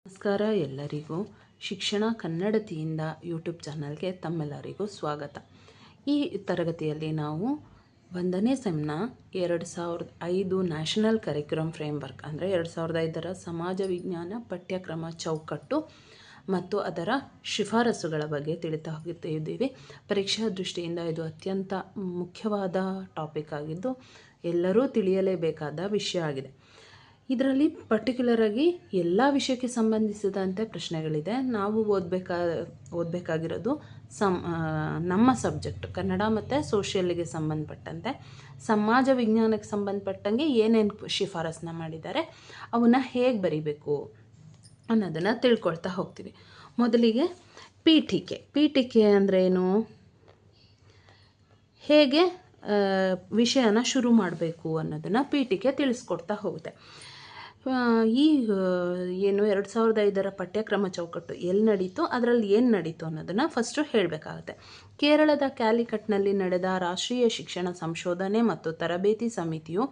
ನಮಸ್ಕಾರ ಎಲ್ಲರಿಗೂ. ಶಿಕ್ಷಣ ಕನ್ನಡತಿಯಿಂದ ಯೂಟ್ಯೂಬ್ ಚಾನಲ್ಗೆ ತಮ್ಮೆಲ್ಲರಿಗೂ ಸ್ವಾಗತ. ಈ ತರಗತಿಯಲ್ಲಿ ನಾವು 1ನೇ ಸೆಮ್ನ 2005 ನ್ಯಾಷನಲ್ ಕರಿಕ್ಯುಲಮ್ ಫ್ರೇಮ್ವರ್ಕ್ ಅಂದರೆ 2005ರ ಸಮಾಜ ವಿಜ್ಞಾನ ಪಠ್ಯಕ್ರಮ ಚೌಕಟ್ಟು ಮತ್ತು ಅದರ ಶಿಫಾರಸುಗಳ ಬಗ್ಗೆ ತಿಳಿತಾ ಹೋಗುತ್ತಿದ್ದೀವಿ. ಪರೀಕ್ಷಾ ದೃಷ್ಟಿಯಿಂದ ಇದು ಅತ್ಯಂತ ಮುಖ್ಯವಾದ ಟಾಪಿಕ್ ಆಗಿದ್ದು ಎಲ್ಲರೂ ತಿಳಿಯಲೇಬೇಕಾದ ವಿಷಯ ಆಗಿದೆ. ಇದರಲ್ಲಿ ಪರ್ಟಿಕ್ಯುಲರಾಗಿ ಎಲ್ಲ ವಿಷಯಕ್ಕೆ ಸಂಬಂಧಿಸಿದಂತೆ ಪ್ರಶ್ನೆಗಳಿದೆ. ನಾವು ಓದಬೇಕಾಗಿರೋದು ನಮ್ಮ ಸಬ್ಜೆಕ್ಟ್ ಕನ್ನಡ ಮತ್ತು ಸೋಷಿಯಲ್ಗೆ ಸಂಬಂಧಪಟ್ಟಂತೆ ಸಮಾಜ ವಿಜ್ಞಾನಕ್ಕೆ ಸಂಬಂಧಪಟ್ಟಂಗೆ ಏನೇನು ಶಿಫಾರಸನ್ನ ಮಾಡಿದ್ದಾರೆ, ಅವನ್ನ ಹೇಗೆ ಬರಿಬೇಕು ಅನ್ನೋದನ್ನು ತಿಳ್ಕೊಳ್ತಾ ಹೋಗ್ತೀವಿ. ಮೊದಲಿಗೆ ಪೀಠಿಕೆ ಅಂದರೆ ಏನು, ಹೇಗೆ ವಿಷಯನ ಶುರು ಮಾಡಬೇಕು ಅನ್ನೋದನ್ನು ಪೀಠಿಕೆ ತಿಳಿಸ್ಕೊಡ್ತಾ ಹೋಗುತ್ತೆ. ಈ ಏನು 2005ರ ಪಠ್ಯಕ್ರಮ ಚೌಕಟ್ಟು ಎಲ್ಲಿ ನಡೀತು, ಅದರಲ್ಲಿ ಏನು ನಡೀತು ಅನ್ನೋದನ್ನು ಫಸ್ಟು ಹೇಳಬೇಕಾಗುತ್ತೆ. ಕೇರಳದ ಕ್ಯಾಲಿಕಟ್ನಲ್ಲಿ ನಡೆದ ರಾಷ್ಟ್ರೀಯ ಶಿಕ್ಷಣ ಸಂಶೋಧನೆ ಮತ್ತು ತರಬೇತಿ ಸಮಿತಿಯು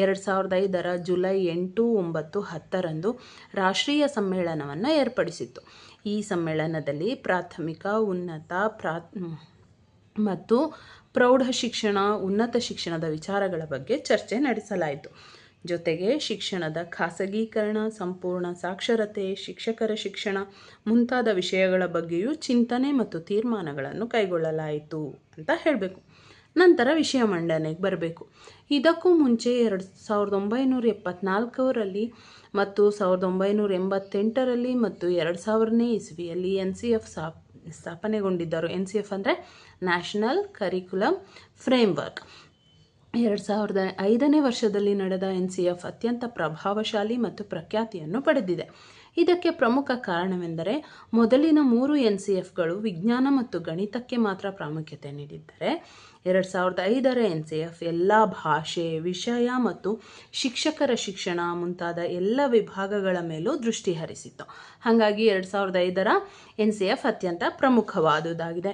2005ರ ಜುಲೈ 8, 9, 10ರಂದು ರಾಷ್ಟ್ರೀಯ ಸಮ್ಮೇಳನವನ್ನು ಏರ್ಪಡಿಸಿತ್ತು. ಈ ಸಮ್ಮೇಳನದಲ್ಲಿ ಪ್ರಾಥಮಿಕ, ಉನ್ನತ ಮತ್ತು ಪ್ರೌಢ ಶಿಕ್ಷಣ, ಉನ್ನತ ಶಿಕ್ಷಣದ ವಿಚಾರಗಳ ಬಗ್ಗೆ ಚರ್ಚೆ ನಡೆಸಲಾಯಿತು. ಜೊತೆಗೆ ಶಿಕ್ಷಣದ ಖಾಸಗೀಕರಣ, ಸಂಪೂರ್ಣ ಸಾಕ್ಷರತೆ, ಶಿಕ್ಷಕರ ಶಿಕ್ಷಣ ಮುಂತಾದ ವಿಷಯಗಳ ಬಗ್ಗೆಯೂ ಚಿಂತನೆ ಮತ್ತು ತೀರ್ಮಾನಗಳನ್ನು ಕೈಗೊಳ್ಳಲಾಯಿತು ಅಂತ ಹೇಳಬೇಕು. ನಂತರ ವಿಷಯ ಮಂಡನೆಗೆ ಬರಬೇಕು. ಇದಕ್ಕೂ ಮುಂಚೆ 1974ರಲ್ಲಿ ಮತ್ತು 1988ರಲ್ಲಿ ಮತ್ತು 2000ನೇ ಇಸ್ವಿಯಲ್ಲಿ NCF ಸ್ಥಾಪನೆಗೊಂಡಿದ್ದರು. NCF ಅಂದರೆ ನ್ಯಾಷನಲ್ ಕರಿಕ್ಯುಲಮ್ ಫ್ರೇಮ್ವರ್ಕ್. 2005ನೇ ವರ್ಷದಲ್ಲಿ ನಡೆದ NCF ಅತ್ಯಂತ ಪ್ರಭಾವಶಾಲಿ ಮತ್ತು ಪ್ರಖ್ಯಾತಿಯನ್ನು ಪಡೆದಿದೆ. ಇದಕ್ಕೆ ಪ್ರಮುಖ ಕಾರಣವೆಂದರೆ ಮೊದಲಿನ 3 NCFಗಳು ವಿಜ್ಞಾನ ಮತ್ತು ಗಣಿತಕ್ಕೆ ಮಾತ್ರ ಪ್ರಾಮುಖ್ಯತೆ ನೀಡಿದ್ದರೆ 2005ರ NCF ಎಲ್ಲ ಭಾಷೆ, ವಿಷಯ ಮತ್ತು ಶಿಕ್ಷಕರ ಶಿಕ್ಷಣ ಮುಂತಾದ ಎಲ್ಲ ವಿಭಾಗಗಳ ಮೇಲೂ ದೃಷ್ಟಿ ಹರಿಸಿತ್ತು. ಹಾಗಾಗಿ 2005ರ NCF ಅತ್ಯಂತ ಪ್ರಮುಖವಾದುದಾಗಿದೆ.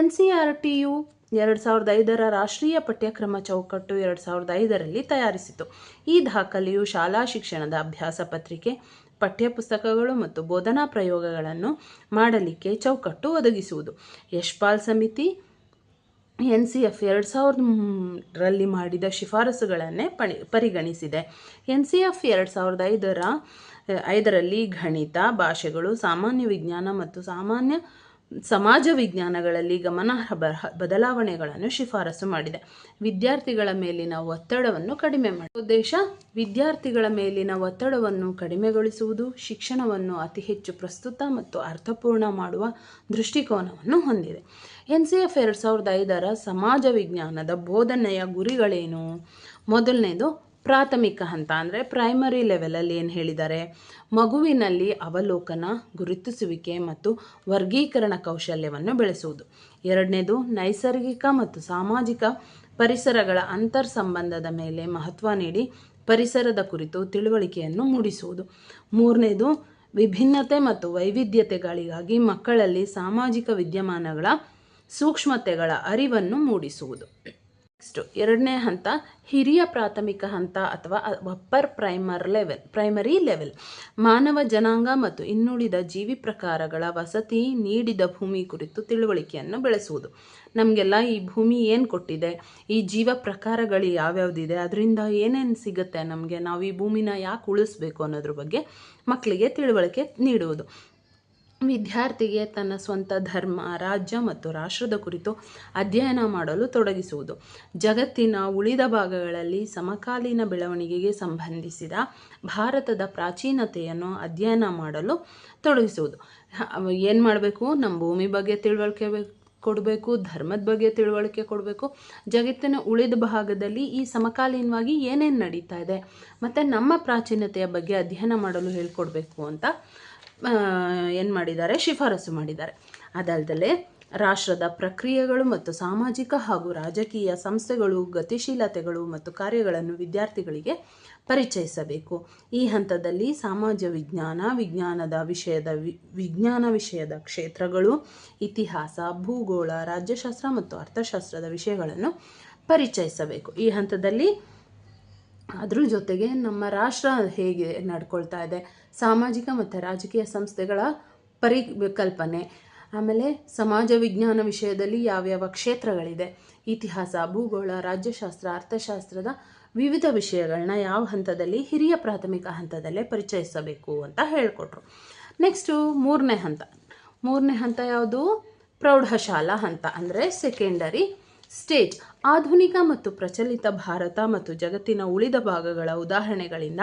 NCERTಯು 2005ರ ರಾಷ್ಟ್ರೀಯ ಪಠ್ಯಕ್ರಮ ಚೌಕಟ್ಟು 2005ರಲ್ಲಿ ತಯಾರಿಸಿತು. ಈ ದಾಖಲೆಯು ಶಾಲಾ ಶಿಕ್ಷಣದ ಅಭ್ಯಾಸ ಪತ್ರಿಕೆ, ಪಠ್ಯಪುಸ್ತಕಗಳು ಮತ್ತು ಬೋಧನಾ ಪ್ರಯೋಗಗಳನ್ನು ಮಾಡಲಿಕ್ಕೆ ಚೌಕಟ್ಟು ಒದಗಿಸುವುದು. ಯಶ್ಪಾಲ್ ಸಮಿತಿ NCF 2000ರಲ್ಲಿ ಮಾಡಿದ ಶಿಫಾರಸುಗಳನ್ನೇ ಪರಿಗಣಿಸಿದೆ. NCF 2005ರಲ್ಲಿ ಗಣಿತ, ಭಾಷೆಗಳು, ಸಾಮಾನ್ಯ ವಿಜ್ಞಾನ ಮತ್ತು ಸಮಾಜ ವಿಜ್ಞಾನಗಳಲ್ಲಿ ಗಮನಾರ್ಹ ಬದಲಾವಣೆಗಳನ್ನು ಶಿಫಾರಸು ಮಾಡಿದೆ. ವಿದ್ಯಾರ್ಥಿಗಳ ಮೇಲಿನ ಒತ್ತಡವನ್ನು ಕಡಿಮೆ ಮಾಡುವ ಉದ್ದೇಶ ವಿದ್ಯಾರ್ಥಿಗಳ ಮೇಲಿನ ಒತ್ತಡವನ್ನು ಕಡಿಮೆಗೊಳಿಸುವುದು, ಶಿಕ್ಷಣವನ್ನು ಅತಿ ಹೆಚ್ಚು ಪ್ರಸ್ತುತ ಮತ್ತು ಅರ್ಥಪೂರ್ಣ ಮಾಡುವ ದೃಷ್ಟಿಕೋನವನ್ನು ಹೊಂದಿದೆ. NCF 2005ರ ಸಮಾಜ ವಿಜ್ಞಾನದ ಬೋಧನೆಯ ಗುರಿಗಳೇನು? ಮೊದಲನೇದು ಪ್ರಾಥಮಿಕ ಹಂತ ಅಂದರೆ ಪ್ರೈಮರಿ ಲೆವೆಲಲ್ಲಿ ಏನು ಹೇಳಿದ್ದಾರೆ, ಮಗುವಿನಲ್ಲಿ ಅವಲೋಕನ, ಗುರುತಿಸುವಿಕೆ ಮತ್ತು ವರ್ಗೀಕರಣ ಕೌಶಲ್ಯವನ್ನು ಬೆಳೆಸುವುದು. ಎರಡನೇದು ನೈಸರ್ಗಿಕ ಮತ್ತು ಸಾಮಾಜಿಕ ಪರಿಸರಗಳ ಅಂತರ್ ಸಂಬಂಧದ ಮೇಲೆ ಮಹತ್ವ ನೀಡಿ ಪರಿಸರದ ಕುರಿತು ತಿಳುವಳಿಕೆಯನ್ನು ಮೂಡಿಸುವುದು. ಮೂರನೇದು ವಿಭಿನ್ನತೆ ಮತ್ತು ವೈವಿಧ್ಯತೆಗಳಿಗಾಗಿ ಮಕ್ಕಳಲ್ಲಿ ಸಾಮಾಜಿಕ ವಿದ್ಯಮಾನಗಳ ಸೂಕ್ಷ್ಮತೆಗಳ ಅರಿವನ್ನು ಮೂಡಿಸುವುದು. ನೆಕ್ಸ್ಟು ಎರಡನೇ ಹಂತ ಹಿರಿಯ ಪ್ರಾಥಮಿಕ ಹಂತ ಅಥವಾ ಅಪ್ಪರ್ ಪ್ರೈಮರಿ ಲೆವೆಲ್. ಮಾನವ ಜನಾಂಗ ಮತ್ತು ಇನ್ನುಳಿದ ಜೀವಿ ಪ್ರಕಾರಗಳ ವಸತಿ, ನೀಡಿದ ಭೂಮಿ ಕುರಿತು ತಿಳುವಳಿಕೆಯನ್ನು ಬೆಳೆಸುವುದು. ನಮಗೆಲ್ಲ ಈ ಭೂಮಿ ಏನು ಕೊಟ್ಟಿದೆ, ಈ ಜೀವ ಪ್ರಕಾರಗಳು ಯಾವ್ಯಾವುದಿದೆ, ಅದರಿಂದ ಏನೇನು ಸಿಗುತ್ತೆ ನಮಗೆ, ನಾವು ಈ ಭೂಮಿನ ಯಾಕೆ ಉಳಿಸ್ಬೇಕು ಅನ್ನೋದ್ರ ಬಗ್ಗೆ ಮಕ್ಕಳಿಗೆ ತಿಳುವಳಿಕೆ ನೀಡುವುದು. ವಿದ್ಯಾರ್ಥಿಗೆ ತನ್ನ ಸ್ವಂತ ಧರ್ಮ, ರಾಜ್ಯ ಮತ್ತು ರಾಷ್ಟ್ರದ ಕುರಿತು ಅಧ್ಯಯನ ಮಾಡಲು ತೊಡಗಿಸುವುದು. ಜಗತ್ತಿನ ಉಳಿದ ಭಾಗಗಳಲ್ಲಿ ಸಮಕಾಲೀನ ಬೆಳವಣಿಗೆಗೆ ಸಂಬಂಧಿಸಿದ ಭಾರತದ ಪ್ರಾಚೀನತೆಯನ್ನು ಅಧ್ಯಯನ ಮಾಡಲು ತೊಡಗಿಸುವುದು. ಏನು ಮಾಡಬೇಕು, ನಮ್ಮ ಭೂಮಿ ಬಗ್ಗೆ ತಿಳುವಳಿಕೆ ಕೊಡಬೇಕು, ಧರ್ಮದ ಬಗ್ಗೆ ತಿಳುವಳಿಕೆ ಕೊಡಬೇಕು, ಜಗತ್ತಿನ ಉಳಿದ ಭಾಗದಲ್ಲಿ ಈ ಸಮಕಾಲೀನವಾಗಿ ಏನೇನು ನಡೀತಾ ಇದೆ ಮತ್ತು ನಮ್ಮ ಪ್ರಾಚೀನತೆಯ ಬಗ್ಗೆ ಅಧ್ಯಯನ ಮಾಡಲು ಹೇಳ್ಕೊಡ್ಬೇಕು ಅಂತ ಏನು ಮಾಡಿದ್ದಾರೆ, ಶಿಫಾರಸು ಮಾಡಿದ್ದಾರೆ. ಅದಲ್ಲದೆ ರಾಷ್ಟ್ರದ ಪ್ರಕ್ರಿಯೆಗಳು ಮತ್ತು ಸಾಮಾಜಿಕ ಹಾಗೂ ರಾಜಕೀಯ ಸಂಸ್ಥೆಗಳು, ಗತಿಶೀಲತೆಗಳು ಮತ್ತು ಕಾರ್ಯಗಳನ್ನು ವಿದ್ಯಾರ್ಥಿಗಳಿಗೆ ಪರಿಚಯಿಸಬೇಕು. ಈ ಹಂತದಲ್ಲಿ ಸಮಾಜ ವಿಜ್ಞಾನ, ವಿಜ್ಞಾನ ವಿಷಯದ ಕ್ಷೇತ್ರಗಳು, ಇತಿಹಾಸ, ಭೂಗೋಳ, ರಾಜ್ಯಶಾಸ್ತ್ರ ಮತ್ತು ಅರ್ಥಶಾಸ್ತ್ರದ ವಿಷಯಗಳನ್ನು ಪರಿಚಯಿಸಬೇಕು. ಈ ಹಂತದಲ್ಲಿ ಅದ್ರ ಜೊತೆಗೆ ನಮ್ಮ ರಾಷ್ಟ್ರ ಹೇಗೆ ನಡ್ಕೊಳ್ತಾ ಇದೆ, ಸಾಮಾಜಿಕ ಮತ್ತು ರಾಜಕೀಯ ಸಂಸ್ಥೆಗಳ ಪರಿಕಲ್ಪನೆ, ಆಮೇಲೆ ಸಮಾಜ ವಿಜ್ಞಾನ ವಿಷಯದಲ್ಲಿ ಯಾವ್ಯಾವ ಕ್ಷೇತ್ರಗಳಿದೆ, ಇತಿಹಾಸ, ಭೂಗೋಳ, ರಾಜ್ಯಶಾಸ್ತ್ರ, ಅರ್ಥಶಾಸ್ತ್ರದ ವಿವಿಧ ವಿಷಯಗಳನ್ನ ಯಾವ ಹಂತದಲ್ಲಿ, ಹಿರಿಯ ಪ್ರಾಥಮಿಕ ಹಂತದಲ್ಲೇ ಪರಿಚಯಿಸಬೇಕು ಅಂತ ಹೇಳಿಕೊಟ್ರು. ನೆಕ್ಸ್ಟು ಮೂರನೇ ಹಂತ ಯಾವುದು? ಪ್ರೌಢಶಾಲಾ ಹಂತ, ಅಂದರೆ ಸೆಕೆಂಡರಿ ಸ್ಟೇಜ್. ಆಧುನಿಕ ಮತ್ತು ಪ್ರಚಲಿತ ಭಾರತ ಮತ್ತು ಜಗತ್ತಿನ ಉಳಿದ ಭಾಗಗಳ ಉದಾಹರಣೆಗಳಿಂದ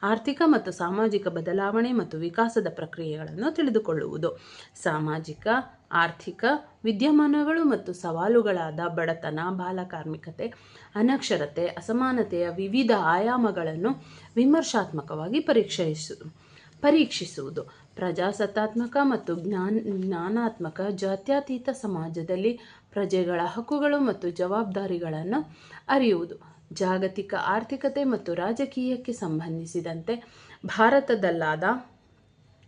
ಆರ್ಥಿಕ ಮತ್ತು ಸಾಮಾಜಿಕ ಬದಲಾವಣೆ ಮತ್ತು ವಿಕಾಸದ ಪ್ರಕ್ರಿಯೆಗಳನ್ನು ತಿಳಿದುಕೊಳ್ಳುವುದು. ಸಾಮಾಜಿಕ ಆರ್ಥಿಕ ವಿದ್ಯಮಾನಗಳು ಮತ್ತು ಸವಾಲುಗಳಾದ ಬಡತನ, ಬಾಲಕಾರ್ಮಿಕತೆ, ಅನಕ್ಷರತೆ, ಅಸಮಾನತೆಯ ವಿವಿಧ ಆಯಾಮಗಳನ್ನು ವಿಮರ್ಶಾತ್ಮಕವಾಗಿ ಪರೀಕ್ಷಿಸುವುದು. ಪ್ರಜಾಸತ್ತಾತ್ಮಕ ಮತ್ತು ಜ್ಞಾನಾತ್ಮಕ ಜಾತ್ಯತೀತ ಸಮಾಜದಲ್ಲಿ ಪ್ರಜೆಗಳ ಹಕ್ಕುಗಳು ಮತ್ತು ಜವಾಬ್ದಾರಿಗಳನ್ನು ಅರಿಯುವುದು. ಜಾಗತಿಕ ಆರ್ಥಿಕತೆ ಮತ್ತು ರಾಜಕೀಯಕ್ಕೆ ಸಂಬಂಧಿಸಿದಂತೆ ಭಾರತದಲ್ಲಾದ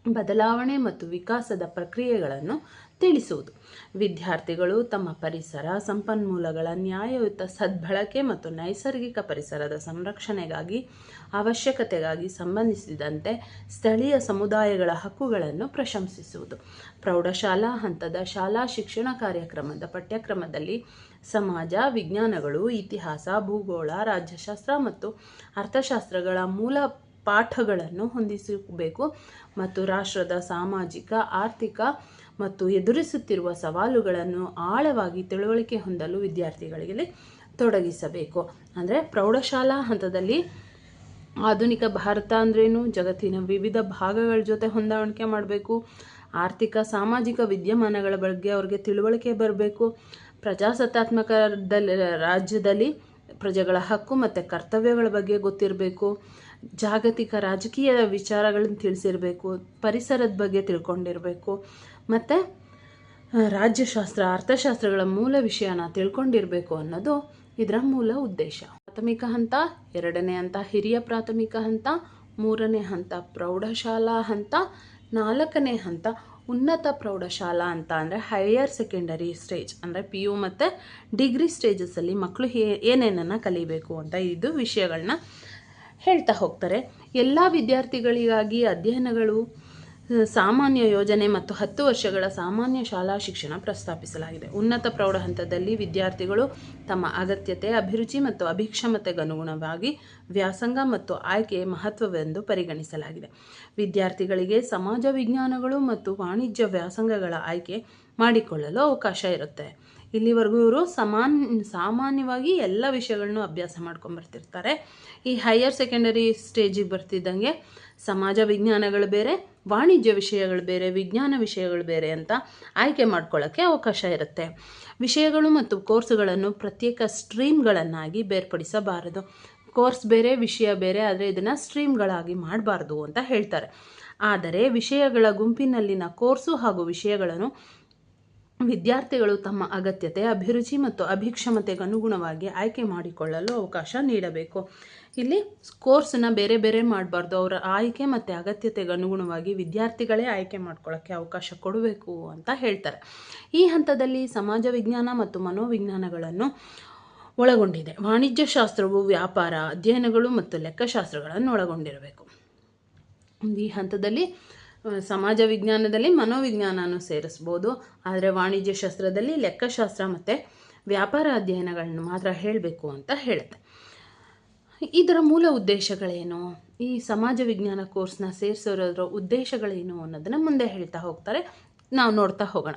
ಬದಲಾವಣೆ ಮತ್ತು ವಿಕಾಸದ ಪ್ರಕ್ರಿಯೆಗಳನ್ನು ತಿಳಿಸುವುದು. ವಿದ್ಯಾರ್ಥಿಗಳು ತಮ್ಮ ಪರಿಸರ ಸಂಪನ್ಮೂಲಗಳ ನ್ಯಾಯಯುತ ಸದ್ಬಳಕೆ ಮತ್ತು ನೈಸರ್ಗಿಕ ಪರಿಸರದ ಸಂರಕ್ಷಣೆಗಾಗಿ ಅವಶ್ಯಕತೆಗಾಗಿ ಸಂಬಂಧಿಸಿದಂತೆ ಸ್ಥಳೀಯ ಸಮುದಾಯಗಳ ಹಕ್ಕುಗಳನ್ನು ಪ್ರಶಂಸಿಸುವುದು. ಪ್ರೌಢಶಾಲಾ ಹಂತದ ಶಾಲಾ ಶಿಕ್ಷಣ ಕಾರ್ಯಕ್ರಮದ ಪಠ್ಯಕ್ರಮದಲ್ಲಿ ಸಮಾಜ ವಿಜ್ಞಾನಗಳು, ಇತಿಹಾಸ, ಭೂಗೋಳ, ರಾಜ್ಯಶಾಸ್ತ್ರ ಮತ್ತು ಅರ್ಥಶಾಸ್ತ್ರಗಳ ಮೂಲ ಪಾಠಗಳನ್ನು ಹೊಂದಿಸಬೇಕು ಮತ್ತು ರಾಷ್ಟ್ರದ ಸಾಮಾಜಿಕ ಆರ್ಥಿಕ ಮತ್ತು ಎದುರಿಸುತ್ತಿರುವ ಸವಾಲುಗಳನ್ನು ಆಳವಾಗಿ ತಿಳುವಳಿಕೆ ಹೊಂದಲು ವಿದ್ಯಾರ್ಥಿಗಳಿಗೆ ತೊಡಗಿಸಬೇಕು. ಅಂದರೆ ಪ್ರೌಢಶಾಲಾ ಹಂತದಲ್ಲಿ ಆಧುನಿಕ ಭಾರತ ಅಂದ್ರೇನು, ಜಗತ್ತಿನ ವಿವಿಧ ಭಾಗಗಳ ಜೊತೆ ಹೊಂದಾಣಿಕೆ ಮಾಡಬೇಕು, ಆರ್ಥಿಕ ಸಾಮಾಜಿಕ ವಿದ್ಯಮಾನಗಳ ಬಗ್ಗೆ ಅವ್ರಿಗೆ ತಿಳುವಳಿಕೆ ಬರಬೇಕು, ಪ್ರಜಾಸತ್ತಾತ್ಮಕದಲ್ಲಿ ರಾಜ್ಯದಲ್ಲಿ ಪ್ರಜೆಗಳ ಹಕ್ಕು ಮತ್ತು ಕರ್ತವ್ಯಗಳ ಬಗ್ಗೆ ಗೊತ್ತಿರಬೇಕು, ಜಾಗತಿಕ ರಾಜಕೀಯ ವಿಚಾರಗಳನ್ನು ತಿಳಿಸಿರಬೇಕು, ಪರಿಸರದ ಬಗ್ಗೆ ತಿಳ್ಕೊಂಡಿರಬೇಕು, ಮತ್ತು ರಾಜ್ಯಶಾಸ್ತ್ರ ಅರ್ಥಶಾಸ್ತ್ರಗಳ ಮೂಲ ವಿಷಯನ ತಿಳ್ಕೊಂಡಿರಬೇಕು ಅನ್ನೋದು ಇದರ ಮೂಲ ಉದ್ದೇಶ. ಪ್ರಾಥಮಿಕ ಹಂತ, ಎರಡನೇ ಹಂತ ಹಿರಿಯ ಪ್ರಾಥಮಿಕ ಹಂತ, ಮೂರನೇ ಹಂತ ಪ್ರೌಢಶಾಲಾ ಹಂತ, ನಾಲ್ಕನೇ ಹಂತ ಉನ್ನತ ಪ್ರೌಢಶಾಲಾ ಅಂತ, ಅಂದರೆ ಹೈಯರ್ ಸೆಕೆಂಡರಿ ಸ್ಟೇಜ್, ಅಂದರೆ PU ಮತ್ತು ಡಿಗ್ರಿ ಸ್ಟೇಜಸ್ಸಲ್ಲಿ ಮಕ್ಕಳು ಏನೇನನ್ನು ಕಲಿಬೇಕು ಅಂತ ಇದು ವಿಷಯಗಳನ್ನ ಹೇಳ್ತಾ ಹೋಗ್ತಾರೆ. ಎಲ್ಲ ವಿದ್ಯಾರ್ಥಿಗಳಿಗಾಗಿ ಅಧ್ಯಯನಗಳು, ಸಾಮಾನ್ಯ ಯೋಜನೆ ಮತ್ತು 10 ವರ್ಷಗಳ ಸಾಮಾನ್ಯ ಶಾಲಾ ಶಿಕ್ಷಣ ಪ್ರಸ್ತಾಪಿಸಲಾಗಿದೆ. ಉನ್ನತ ಪ್ರೌಢ ಹಂತದಲ್ಲಿ ವಿದ್ಯಾರ್ಥಿಗಳು ತಮ್ಮ ಅಗತ್ಯತೆ, ಅಭಿರುಚಿ ಮತ್ತು ಅಭಿಕ್ಷಮತೆಗನುಗುಣವಾಗಿ ವ್ಯಾಸಂಗ ಮತ್ತು ಆಯ್ಕೆಯ ಮಹತ್ವವೆಂದು ಪರಿಗಣಿಸಲಾಗಿದೆ. ವಿದ್ಯಾರ್ಥಿಗಳಿಗೆ ಸಮಾಜ ವಿಜ್ಞಾನಗಳು ಮತ್ತು ವಾಣಿಜ್ಯ ವ್ಯಾಸಂಗಗಳ ಆಯ್ಕೆ ಮಾಡಿಕೊಳ್ಳಲು ಅವಕಾಶ ಇರುತ್ತೆ. ಇಲ್ಲಿವರೆಗೂ ಇವರು ಸಾಮಾನ್ಯವಾಗಿ ಎಲ್ಲ ವಿಷಯಗಳನ್ನು ಅಭ್ಯಾಸ ಮಾಡ್ಕೊಂಬರ್ತಿರ್ತಾರೆ. ಈ ಹೈಯರ್ ಸೆಕೆಂಡರಿ ಸ್ಟೇಜಿಗೆ ಬರ್ತಿದ್ದಂಗೆ ಸಮಾಜ ವಿಜ್ಞಾನಗಳು ಬೇರೆ, ವಾಣಿಜ್ಯ ವಿಷಯಗಳು ಬೇರೆ, ವಿಜ್ಞಾನ ವಿಷಯಗಳು ಬೇರೆ ಅಂತ ಆಯ್ಕೆ ಮಾಡ್ಕೊಳ್ಳೋಕ್ಕೆ ಅವಕಾಶ ಇರುತ್ತೆ. ವಿಷಯಗಳು ಮತ್ತು ಕೋರ್ಸುಗಳನ್ನು ಪ್ರತ್ಯೇಕ ಸ್ಟ್ರೀಮ್ಗಳನ್ನಾಗಿ ಬೇರ್ಪಡಿಸಬಾರದು. ಕೋರ್ಸ್ ಬೇರೆ, ವಿಷಯ ಬೇರೆ, ಆದರೆ ಇದನ್ನು ಸ್ಟ್ರೀಮ್ಗಳಾಗಿ ಮಾಡಬಾರ್ದು ಅಂತ ಹೇಳ್ತಾರೆ. ಆದರೆ ವಿಷಯಗಳ ಗುಂಪಿನಲ್ಲಿನ ಕೋರ್ಸು ಹಾಗೂ ವಿಷಯಗಳನ್ನು ವಿದ್ಯಾರ್ಥಿಗಳು ತಮ್ಮ ಅಗತ್ಯತೆ, ಅಭಿರುಚಿ ಮತ್ತು ಅಭಿಕ್ಷಮತೆಗೆ ಅನುಗುಣವಾಗಿ ಆಯ್ಕೆ ಮಾಡಿಕೊಳ್ಳಲು ಅವಕಾಶ ನೀಡಬೇಕು. ಇಲ್ಲಿ ಕೋರ್ಸನ್ನ ಬೇರೆ ಬೇರೆ ಮಾಡಬಾರ್ದು, ಅವರ ಆಯ್ಕೆ ಮತ್ತು ಅಗತ್ಯತೆಗೆ ಅನುಗುಣವಾಗಿ ವಿದ್ಯಾರ್ಥಿಗಳೇ ಆಯ್ಕೆ ಮಾಡ್ಕೊಳ್ಳೋಕ್ಕೆ ಅವಕಾಶ ಕೊಡಬೇಕು ಅಂತ ಹೇಳ್ತಾರೆ. ಈ ಹಂತದಲ್ಲಿ ಸಮಾಜ ವಿಜ್ಞಾನ ಮತ್ತು ಮನೋವಿಜ್ಞಾನಗಳನ್ನು ಒಳಗೊಂಡಿದೆ. ವಾಣಿಜ್ಯ ಶಾಸ್ತ್ರವು ವ್ಯಾಪಾರ, ಅಧ್ಯಯನಗಳು ಮತ್ತು ಲೆಕ್ಕಶಾಸ್ತ್ರಗಳನ್ನು ಒಳಗೊಂಡಿರಬೇಕು. ಈ ಹಂತದಲ್ಲಿ ಸಮಾಜ ವಿಜ್ಞಾನದಲ್ಲಿ ಮನೋವಿಜ್ಞಾನನೂ ಸೇರಿಸ್ಬೋದು, ಆದರೆ ವಾಣಿಜ್ಯ ಶಾಸ್ತ್ರದಲ್ಲಿ ಲೆಕ್ಕಶಾಸ್ತ್ರ ಮತ್ತು ವ್ಯಾಪಾರ ಅಧ್ಯಯನಗಳನ್ನು ಮಾತ್ರ ಹೇಳಬೇಕು ಅಂತ ಹೇಳುತ್ತೆ. ಇದರ ಮೂಲ ಉದ್ದೇಶಗಳೇನು, ಈ ಸಮಾಜ ವಿಜ್ಞಾನ ಕೋರ್ಸ್ನ ಸೇರಿಸೋದ್ರ ಉದ್ದೇಶಗಳೇನು ಅನ್ನೋದನ್ನು ಮುಂದೆ ಹೇಳ್ತಾ ಹೋಗ್ತಾರೆ, ನಾವು ನೋಡ್ತಾ ಹೋಗೋಣ.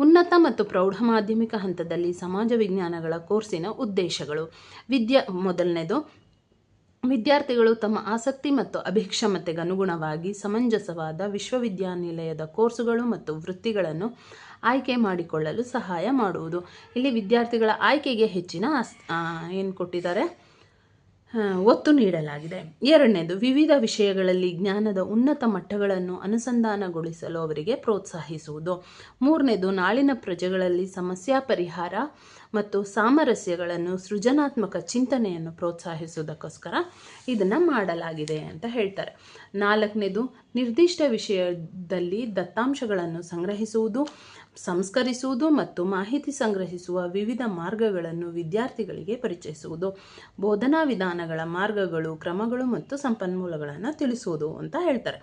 ಉನ್ನತ ಮತ್ತು ಪ್ರೌಢ ಮಾಧ್ಯಮಿಕ ಹಂತದಲ್ಲಿ ಸಮಾಜ ವಿಜ್ಞಾನಗಳ ಕೋರ್ಸಿನ ಉದ್ದೇಶಗಳು. ಮೊದಲನೇದು, ವಿದ್ಯಾರ್ಥಿಗಳು ತಮ್ಮ ಆಸಕ್ತಿ ಮತ್ತು ಅಭಿಕ್ಷಮತೆಗೆ ಅನುಗುಣವಾಗಿ ಸಮಂಜಸವಾದ ವಿಶ್ವವಿದ್ಯಾನಿಲಯದ ಕೋರ್ಸುಗಳು ಮತ್ತು ವೃತ್ತಿಗಳನ್ನು ಆಯ್ಕೆ ಮಾಡಿಕೊಳ್ಳಲು ಸಹಾಯ ಮಾಡುವುದು. ಇಲ್ಲಿ ವಿದ್ಯಾರ್ಥಿಗಳ ಆಯ್ಕೆಗೆ ಹೆಚ್ಚಿನ ಏನು ಕೊಟ್ಟಿದ್ದಾರೆ, ಒತ್ತು ನೀಡಲಾಗಿದೆ. ಎರಡನೇದು, ವಿವಿಧ ವಿಷಯಗಳಲ್ಲಿ ಜ್ಞಾನದ ಉನ್ನತ ಮಟ್ಟಗಳನ್ನು ಅನುಸಂಧಾನಗೊಳಿಸಲು ಅವರಿಗೆ ಪ್ರೋತ್ಸಾಹಿಸುವುದು. ಮೂರನೇದು, ನಾಳಿನ ಪ್ರಜೆಗಳಲ್ಲಿ ಸಮಸ್ಯಾ ಪರಿಹಾರ ಮತ್ತು ಸಾಮರಸ್ಯಗಳನ್ನು, ಸೃಜನಾತ್ಮಕ ಚಿಂತನೆಯನ್ನು ಪ್ರೋತ್ಸಾಹಿಸುವುದಕ್ಕೋಸ್ಕರ ಇದನ್ನು ಮಾಡಲಾಗಿದೆ ಅಂತ ಹೇಳ್ತಾರೆ. 4ನೇದು ನಿರ್ದಿಷ್ಟ ವಿಷಯದಲ್ಲಿ ದತ್ತಾಂಶಗಳನ್ನು ಸಂಗ್ರಹಿಸುವುದು, ಸಂಸ್ಕರಿಸುವುದು ಮತ್ತು ಮಾಹಿತಿ ಸಂಗ್ರಹಿಸುವ ವಿವಿಧ ಮಾರ್ಗಗಳನ್ನು ವಿದ್ಯಾರ್ಥಿಗಳಿಗೆ ಪರಿಚಯಿಸುವುದು. ಬೋಧನಾ ವಿಧಾನಗಳ ಮಾರ್ಗಗಳು, ಕ್ರಮಗಳು ಮತ್ತು ಸಂಪನ್ಮೂಲಗಳನ್ನು ತಿಳಿಸುವುದು ಅಂತ ಹೇಳ್ತಾರೆ.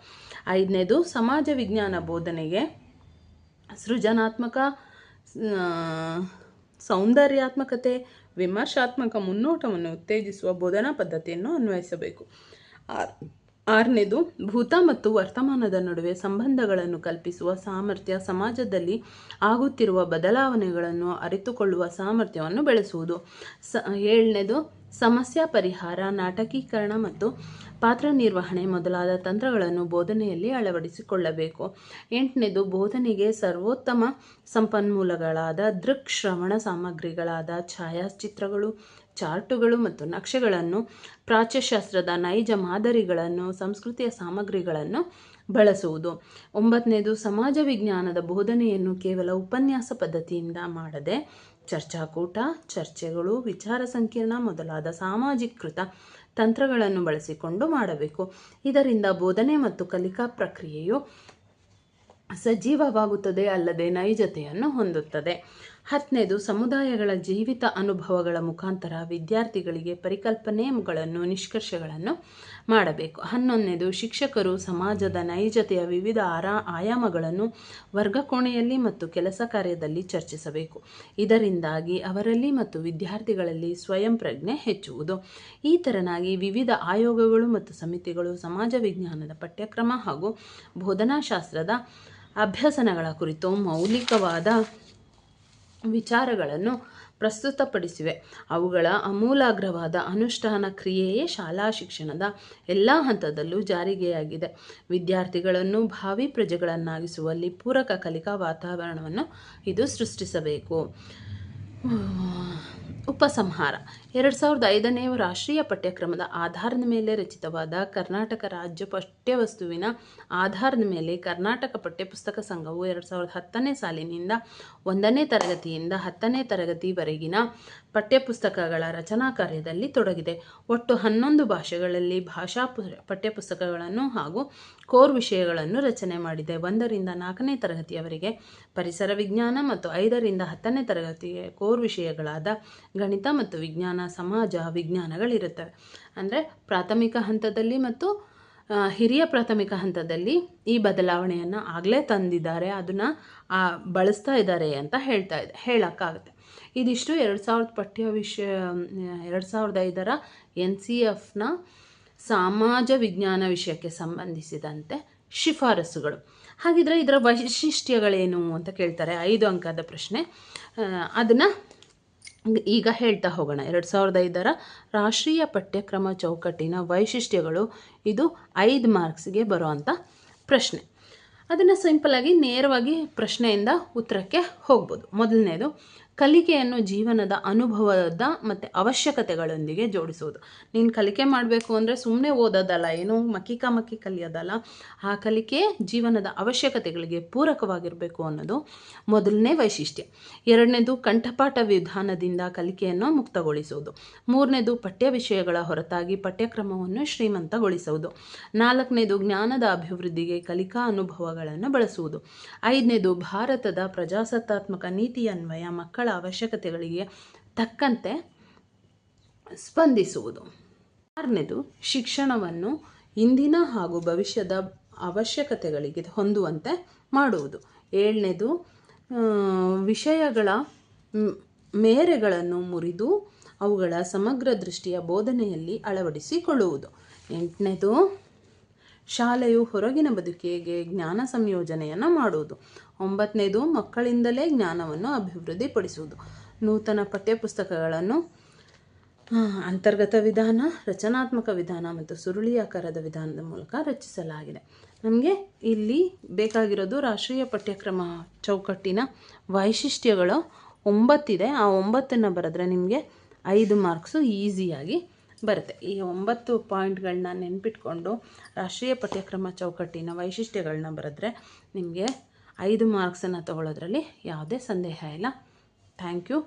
5ನೇದು ಸಮಾಜ ವಿಜ್ಞಾನ ಬೋಧನೆಗೆ ಸೃಜನಾತ್ಮಕ, ಸೌಂದರ್ಯಾತ್ಮಕತೆ, ವಿಮರ್ಶಾತ್ಮಕ ಮುನ್ನೋಟವನ್ನು ಉತ್ತೇಜಿಸುವ ಬೋಧನಾ ಪದ್ಧತಿಯನ್ನು ಅನ್ವಯಿಸಬೇಕು. 6ನೇದು ಭೂತ ಮತ್ತು ವರ್ತಮಾನದ ನಡುವೆ ಸಂಬಂಧಗಳನ್ನು ಕಲ್ಪಿಸುವ ಸಾಮರ್ಥ್ಯ, ಸಮಾಜದಲ್ಲಿ ಆಗುತ್ತಿರುವ ಬದಲಾವಣೆಗಳನ್ನು ಅರಿತುಕೊಳ್ಳುವ ಸಾಮರ್ಥ್ಯವನ್ನು ಬೆಳೆಸುವುದು. 7ನೇದು ಸಮಸ್ಯೆ ಪರಿಹಾರ, ನಾಟಕೀಕರಣ ಮತ್ತು ಪಾತ್ರ ನಿರ್ವಹಣೆ ಮೊದಲಾದ ತಂತ್ರಗಳನ್ನು ಬೋಧನೆಯಲ್ಲಿ ಅಳವಡಿಸಿಕೊಳ್ಳಬೇಕು. 8ನೇದು ಬೋಧನೆಗೆ ಸರ್ವೋತ್ತಮ ಸಂಪನ್ಮೂಲಗಳಾದ ದೃಕ್ ಶ್ರವಣ ಸಾಮಗ್ರಿಗಳಾದ ಛಾಯಾಚಿತ್ರಗಳು, ಚಾರ್ಟುಗಳು ಮತ್ತು ನಕ್ಷೆಗಳನ್ನು, ಪ್ರಾಚ್ಯಶಾಸ್ತ್ರದ ನೈಜ ಮಾದರಿಗಳನ್ನು, ಸಂಸ್ಕೃತಿಯ ಸಾಮಗ್ರಿಗಳನ್ನು ಬಳಸುವುದು. 9ನೇದು ಸಮಾಜ ವಿಜ್ಞಾನದ ಬೋಧನೆಯನ್ನು ಕೇವಲ ಉಪನ್ಯಾಸ ಪದ್ಧತಿಯಿಂದ ಮಾಡದೆ ಚರ್ಚಾಕೂಟ, ಚರ್ಚೆಗಳು, ವಿಚಾರ ಸಂಕಿರಣ ಮೊದಲಾದ ಸಾಮಾಜೀಕೃತ ತಂತ್ರಗಳನ್ನು ಬಳಸಿಕೊಂಡು ಮಾಡಬೇಕು. ಇದರಿಂದ ಬೋಧನೆ ಮತ್ತು ಕಲಿಕಾ ಪ್ರಕ್ರಿಯೆಯು ಸಜೀವವಾಗುತ್ತದೆ, ಅಲ್ಲದೆ ನೈಜತೆಯನ್ನು ಹೊಂದುತ್ತದೆ. 10ನೇದು ಸಮುದಾಯಗಳ ಜೀವಿತ ಅನುಭವಗಳ ಮುಖಾಂತರ ವಿದ್ಯಾರ್ಥಿಗಳಿಗೆ ಪರಿಕಲ್ಪನೆಗಳನ್ನು, ನಿಷ್ಕರ್ಷೆಗಳನ್ನು ಮಾಡಬೇಕು. 11ನೇದು ಶಿಕ್ಷಕರು ಸಮಾಜದ ನೈಜತೆಯ ವಿವಿಧ ಆಯಾಮಗಳನ್ನು ವರ್ಗಕೋಣೆಯಲ್ಲಿ ಮತ್ತು ಕೆಲಸ ಕಾರ್ಯದಲ್ಲಿ ಚರ್ಚಿಸಬೇಕು. ಇದರಿಂದಾಗಿ ಅವರಲ್ಲಿ ಮತ್ತು ವಿದ್ಯಾರ್ಥಿಗಳಲ್ಲಿ ಸ್ವಯಂ ಪ್ರಜ್ಞೆ ಹೆಚ್ಚುವುದು. ಈ ತೆರನಾಗಿ ವಿವಿಧ ಆಯೋಗಗಳು ಮತ್ತು ಸಮಿತಿಗಳು ಸಮಾಜ ವಿಜ್ಞಾನದ ಪಠ್ಯಕ್ರಮ ಹಾಗೂ ಬೋಧನಾಶಾಸ್ತ್ರದ ಅಭ್ಯಸನಗಳ ಕುರಿತು ಮೌಲಿಕವಾದ ವಿಚಾರಗಳನ್ನು ಪ್ರಸ್ತುತಪಡಿಸಿವೆ. ಅವುಗಳ ಆಮೂಲಾಗ್ರವಾದ ಅನುಷ್ಠಾನ ಕ್ರಿಯೆಯೇ ಶಾಲಾ ಶಿಕ್ಷಣದ ಎಲ್ಲ ಹಂತದಲ್ಲೂ ಜಾರಿಗೆಯಾಗಿದೆ. ವಿದ್ಯಾರ್ಥಿಗಳನ್ನು ಭಾವಿ ಪ್ರಜೆಗಳನ್ನಾಗಿಸುವಲ್ಲಿ ಪೂರಕ ಕಲಿಕಾ ವಾತಾವರಣವನ್ನು ಇದು ಸೃಷ್ಟಿಸಬೇಕು. ಉಪಸಂಹಾರ. 2005ನೇ ರಾಷ್ಟ್ರೀಯ ಪಠ್ಯಕ್ರಮದ ಆಧಾರದ ಮೇಲೆ ರಚಿತವಾದ ಕರ್ನಾಟಕ ರಾಜ್ಯ ಪಠ್ಯವಸ್ತುವಿನ ಆಧಾರದ ಮೇಲೆ ಕರ್ನಾಟಕ ಪಠ್ಯಪುಸ್ತಕ ಸಂಘವು 2010ನೇ ಸಾಲಿನಿಂದ 1ನೇ ತರಗತಿಯಿಂದ 10ನೇ ತರಗತಿವರೆಗಿನ ಪಠ್ಯಪುಸ್ತಕಗಳ ರಚನಾ ಕಾರ್ಯದಲ್ಲಿ ತೊಡಗಿದೆ. ಒಟ್ಟು 11 ಭಾಷೆಗಳಲ್ಲಿ ಭಾಷಾ ಪಠ್ಯಪುಸ್ತಕಗಳನ್ನು ಹಾಗೂ ಕೋರ್ ವಿಷಯಗಳನ್ನು ರಚನೆ ಮಾಡಿದೆ. 1ರಿಂದ 4ನೇ ತರಗತಿಯವರೆಗೆ ಪರಿಸರ ವಿಜ್ಞಾನ ಮತ್ತು 5ರಿಂದ 10ನೇ ತರಗತಿಗೆ ಕೋರ್ ವಿಷಯಗಳಾದ ಗಣಿತ ಮತ್ತು ವಿಜ್ಞಾನ, ಸಮಾಜ ವಿಜ್ಞಾನಗಳಿರುತ್ತವೆ. ಅಂದರೆ ಪ್ರಾಥಮಿಕ ಹಂತದಲ್ಲಿ ಮತ್ತು ಹಿರಿಯ ಪ್ರಾಥಮಿಕ ಹಂತದಲ್ಲಿ ಈ ಬದಲಾವಣೆಯನ್ನು ಆಗಲೇ ತಂದಿದ್ದಾರೆ, ಅದನ್ನು ಬಳಸ್ತಾ ಇದ್ದಾರೆ ಅಂತ ಹೇಳೋಕ್ಕಾಗುತ್ತೆ. ಇದಿಷ್ಟು 2005ರ NCFನ ಸಮಾಜ ವಿಜ್ಞಾನ ವಿಷಯಕ್ಕೆ ಸಂಬಂಧಿಸಿದಂತೆ ಶಿಫಾರಸುಗಳು. ಹಾಗಿದ್ರೆ ಇದರ ವೈಶಿಷ್ಟ್ಯಗಳೇನು ಅಂತ ಕೇಳ್ತಾರೆ. 5 ಅಂಕದ ಪ್ರಶ್ನೆ. ಅದನ್ನು ಈಗ ಹೇಳ್ತಾ ಹೋಗೋಣ. 2005ರ ರಾಷ್ಟ್ರೀಯ ಪಠ್ಯಕ್ರಮ ಚೌಕಟ್ಟಿನ ವೈಶಿಷ್ಟ್ಯಗಳು. ಇದು 5 ಮಾರ್ಕ್ಸ್ಗೆ ಬರುವಂಥ ಪ್ರಶ್ನೆ. ಅದನ್ನು ಸಿಂಪಲಾಗಿ ನೇರವಾಗಿ ಪ್ರಶ್ನೆಯಿಂದ ಉತ್ತರಕ್ಕೆ ಹೋಗ್ಬೋದು. ಮೊದಲನೇದು, ಕಲಿಕೆಯನ್ನು ಜೀವನದ ಅನುಭವದ ಮತ್ತು ಅವಶ್ಯಕತೆಗಳೊಂದಿಗೆ ಜೋಡಿಸುವುದು. ನೀನು ಕಲಿಕೆ ಮಾಡಬೇಕು ಅಂದರೆ ಸುಮ್ಮನೆ ಓದೋದಲ್ಲ, ಏನೋ ಮಕ್ಕಿ ಕಲಿಯೋದಲ್ಲ. ಆ ಕಲಿಕೆ ಜೀವನದ ಅವಶ್ಯಕತೆಗಳಿಗೆ ಪೂರಕವಾಗಿರಬೇಕು ಅನ್ನೋದು ಮೊದಲನೇ ವೈಶಿಷ್ಟ್ಯ. 2ನೇದು, ಕಂಠಪಾಠ ವಿಧಾನದಿಂದ ಕಲಿಕೆಯನ್ನು ಮುಕ್ತಗೊಳಿಸುವುದು. 3ನೇದು, ಪಠ್ಯ ವಿಷಯಗಳ ಹೊರತಾಗಿ ಪಠ್ಯಕ್ರಮವನ್ನು ಶ್ರೀಮಂತಗೊಳಿಸುವುದು. 4ನೇದು, ಜ್ಞಾನದ ಅಭಿವೃದ್ಧಿಗೆ ಕಲಿಕಾ ಅನುಭವಗಳನ್ನು ಬಳಸುವುದು. 5ನೇದು, ಭಾರತದ ಪ್ರಜಾಸತ್ತಾತ್ಮಕ ನೀತಿಯನ್ವಯ ಮಕ್ಕಳ ಅವಶ್ಯಕತೆಗಳಿಗೆ ತಕ್ಕಂತೆ ಸ್ಪಂದಿಸುವುದು. 6ನೇದು, ಶಿಕ್ಷಣವನ್ನು ಇಂದಿನ ಹಾಗೂ ಭವಿಷ್ಯದ ಅವಶ್ಯಕತೆಗಳಿಗೆ ಹೊಂದುವಂತೆ ಮಾಡುವುದು. 7ನೇದು, ವಿಷಯಗಳ ಮೇರೆಗಳನ್ನು ಮುರಿದು ಅವುಗಳ ಸಮಗ್ರ ದೃಷ್ಟಿಯ ಬೋಧನೆಯಲ್ಲಿ ಅಳವಡಿಸಿಕೊಳ್ಳುವುದು. 8ನೇದು, ಶಾಲೆಯು ಹೊರಗಿನ ಬದುಕಿಗೆ ಜ್ಞಾನ ಸಂಯೋಜನೆಯನ್ನು ಮಾಡುವುದು. 9ನೇದು, ಮಕ್ಕಳಿಂದಲೇ ಜ್ಞಾನವನ್ನು ಅಭಿವೃದ್ಧಿಪಡಿಸುವುದು. ನೂತನ ಪಠ್ಯಪುಸ್ತಕಗಳನ್ನು ಅಂತರ್ಗತ ವಿಧಾನ, ರಚನಾತ್ಮಕ ವಿಧಾನ ಮತ್ತು ಸುರುಳಿಯಾಕಾರದ ವಿಧಾನದ ಮೂಲಕ ರಚಿಸಲಾಗಿದೆ. ನಮಗೆ ಇಲ್ಲಿ ಬೇಕಾಗಿರೋದು ರಾಷ್ಟ್ರೀಯ ಪಠ್ಯಕ್ರಮ ಚೌಕಟ್ಟಿನ ವೈಶಿಷ್ಟ್ಯಗಳು 9 ಇದೆ. ಆ 9ನ್ನು ಬರೆದ್ರೆ ನಿಮಗೆ 5 ಮಾರ್ಕ್ಸು ಈಸಿಯಾಗಿ ಬರುತ್ತೆ. ಈ 9 ಪಾಯಿಂಟ್ಗಳನ್ನ ನೆನ್ಪಿಟ್ಕೊಂಡು ರಾಷ್ಟ್ರೀಯ ಪಠ್ಯಕ್ರಮ ಚೌಕಟ್ಟಿನ ವೈಶಿಷ್ಟ್ಯಗಳನ್ನ ಬರೆದ್ರೆ ನಿಮಗೆ 5 ಮಾರ್ಕ್ಸನ್ನು ತಗೊಳ್ಳೋದ್ರಲ್ಲಿ ಯಾವುದೇ ಸಂದೇಹ ಇಲ್ಲ. Thank you.